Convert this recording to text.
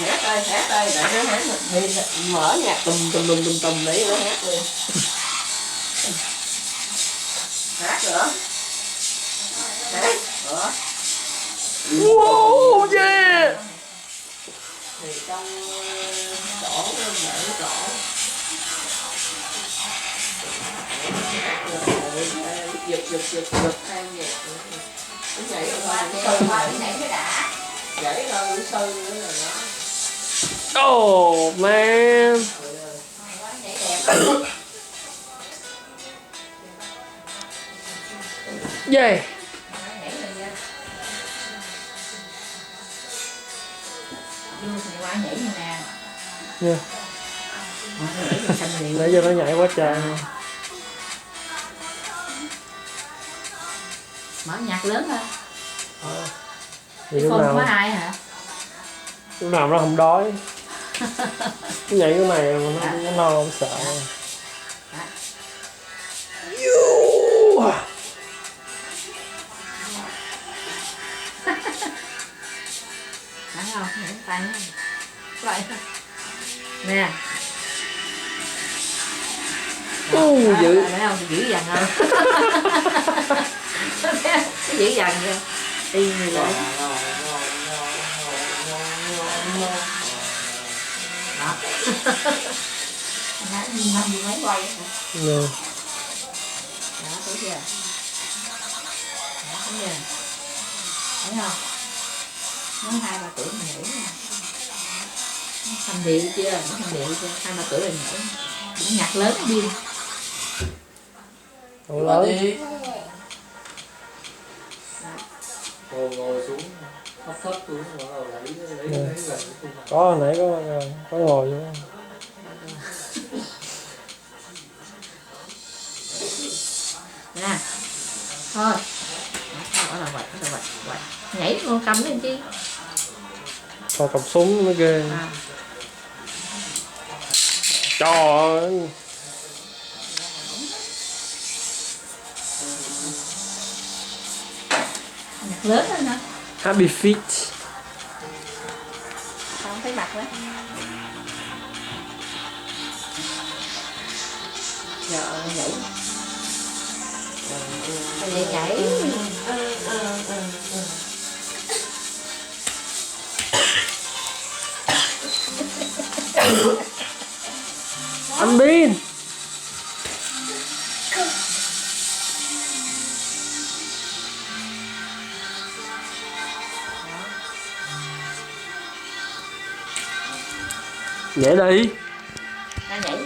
hát ơi, đợi nó hát thì mở nhạc tùm để nó hát luôn. Hát nữa. Hát nữa. Wow, yeah. Thì trong chỗ để chỗ giật theo nhạc nó nhảy qua cái nhảy cái đã nhảy rồi sư nữa là nó. Oh man. Yeah. Nhảy như nè. Yeah. Nãy giờ nó nhảy quá trời. Mở nhạc lớn lên. Thì Không có ai hả? Lúc nào nó không đói. Cái nhảy cái này mà nó no không sợ. Phải không? Nhảy tay vậy nè. Dữ. Thấy không? Dữ dằn không? Dữ dằn kìa. Y như vậy. Đó. Năm mươi mấy quay hả? Nè. Đó, thấy chưa? Đó, thấy chưa? Thấy không? Nó 2-3 tuổi mình nhảy nè. Nó thành điệu chưa? Nó thành điệu chưa? 2-3 tuổi rồi nhảy. Nó nhạc lớn điên. Cậu lớn. Ngồi xuống thấp xuống bắt đầu lấy gần Có hồi nãy có ngồi vô. Nè. Thôi. Đó là vậy. Nhảy con cầm lên chi? Thôi cầm súng mới ghê. Trời ơi. Nhạc lớn lên hả? Happy Feet. Không thấy mặt nữa. Giờ nhảy. Vậy nhảy. Anh Bin. Nhảy đi. Nó nhảy